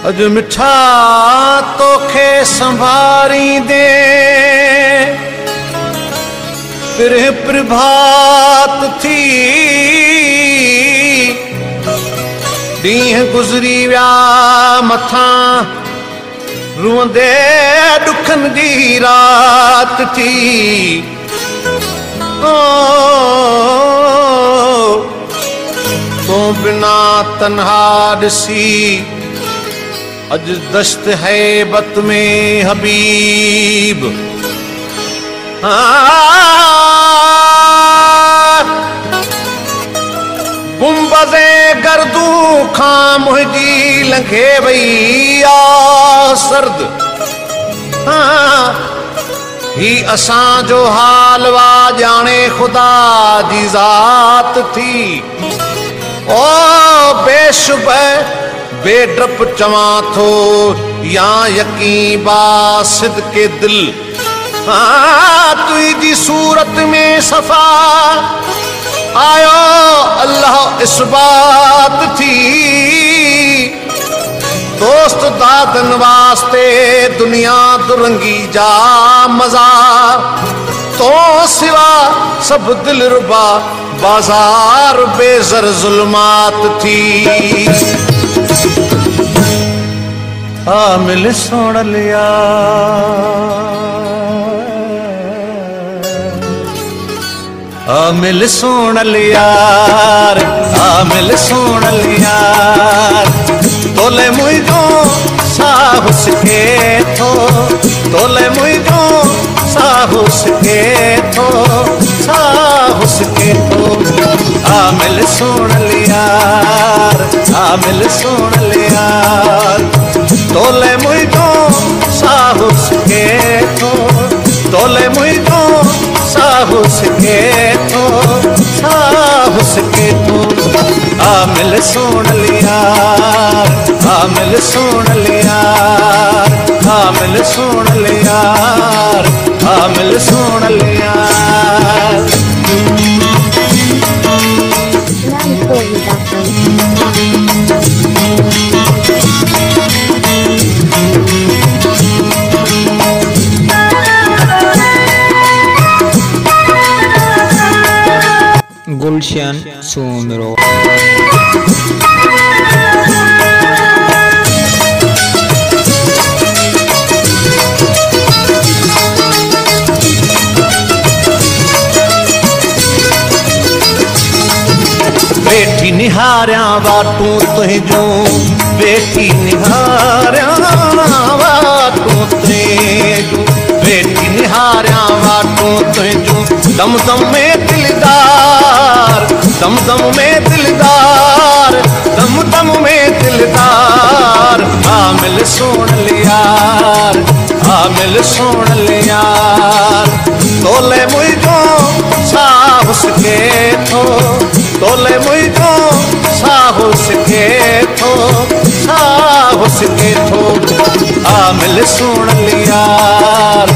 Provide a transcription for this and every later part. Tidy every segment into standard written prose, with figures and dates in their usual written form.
अज मिठा तोखे संभारी दे फिर प्रभात थी ॾींहं गुज़री विया मथां रुंदे दुखन जी रात थी। तो बिना तन्हा ॾिसी अज दश्त है बत में हबीब। गुंबज़े गर्दू खां मुंहिंजी लंघे वई आ सर्द। ही असां जो हाल वा जाने खुदा जी ज़ात थी। ओ बेशुबह बेड्रप चवां थो या यकीन बा सिद्के दिल। तुझी सूरत में सफ़ा आयो अल्लाह इस बात थी। दोस्त दादन वास्ते दुनिया दुरंगी जा मजा तो सिवा सब दिल रुबा बाजार बेजर जुल्मात थी। मिल सोण लिया मिल सोण लियार मिल सोण लियार तोले मुझो साहुस के थो तोले मुझो साहुस के थो साहुस के थो। मिल सोण लियार मिल सोण लियार तोले मुझो साहुस के थो तोले मुझो साहुस के थो साहुस के थो। मिल सोण लियार मिल सोण लियार मिल सोण लियार मिल सोण लियार। गुलशन सुमरो बेटी निहारिया वाटू तुझो बेटी निहारिया वाटू तुझो बेटी निहारिया वाटू तुझो दम दम में दिलदार दम दम में दिलदार दम दम में दिलदार। मिल सोण लियार मिल सोण लियार तोले मुझो साहुस के थो तोले मुझो साहुस के थो साहुस के थो। मिल सोण लियार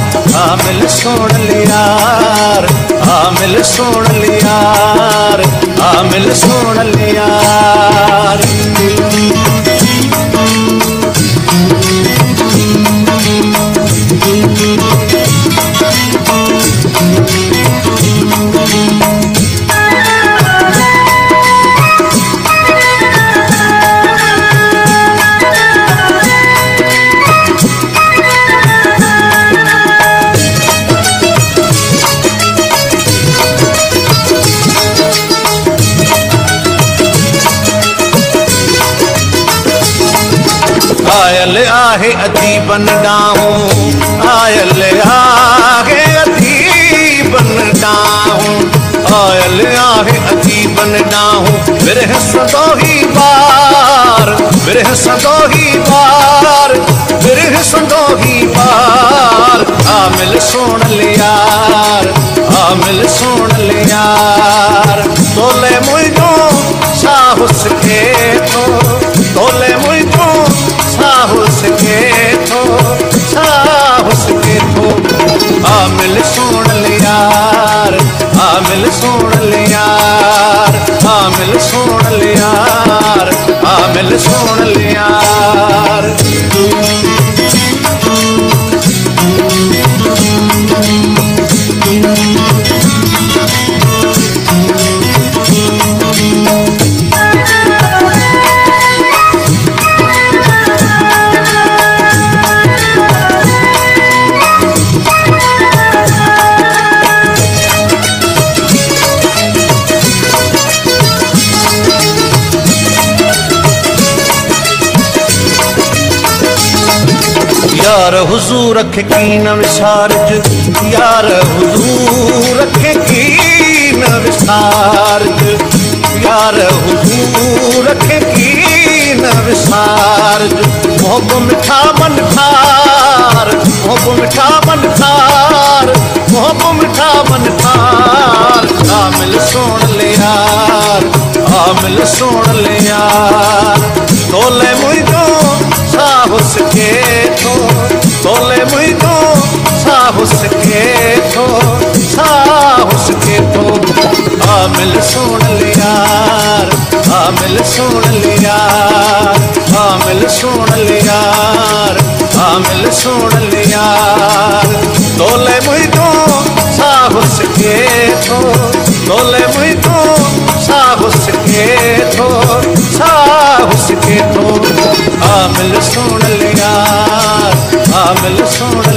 मिल सोण लियार मिल सोण लियार मिल सोण लियार। आयल आहे अदीबन ॾांहुं आयल आहे अदीबन ॾांहुं आयल आहे अदीबन ॾांहुं विरह संदोही बार विरह संदोही बार विरह संदोही बार। मिल सोण लियार मिल सोण लियार तोले मुझो साहुस के थो तोले मुझो साहुस के थो साहुस के थो। मिल सोण लियार मिल सोण लियार मिल सोण लियार मिल सोण लियार। यार हुजूर रखे की न विसारज, यार हुजूर रखे की न विसारज, यार हुजूर रखे की न विसारज। मोहब्बत मिठा मन ठार, मोहब्बत मिठा मन ठार, मोहब्बत मिठा मन ठार। आमिल सुन ले यार, आमिल सुन ले यार। तोले मुझको साहुस के थो, तोले मुझको साहुस के थो, साहुस के थो। आमिल सुन ले यार, आमिल सुन ले यार, आमिल सुन ले यार, आमिल सुन ले यार। तोले मुझको साहुस के थो, तोले मुझको साहुस के थो, साहुस के थो। आमिल सुन ले यार, आमिल सुन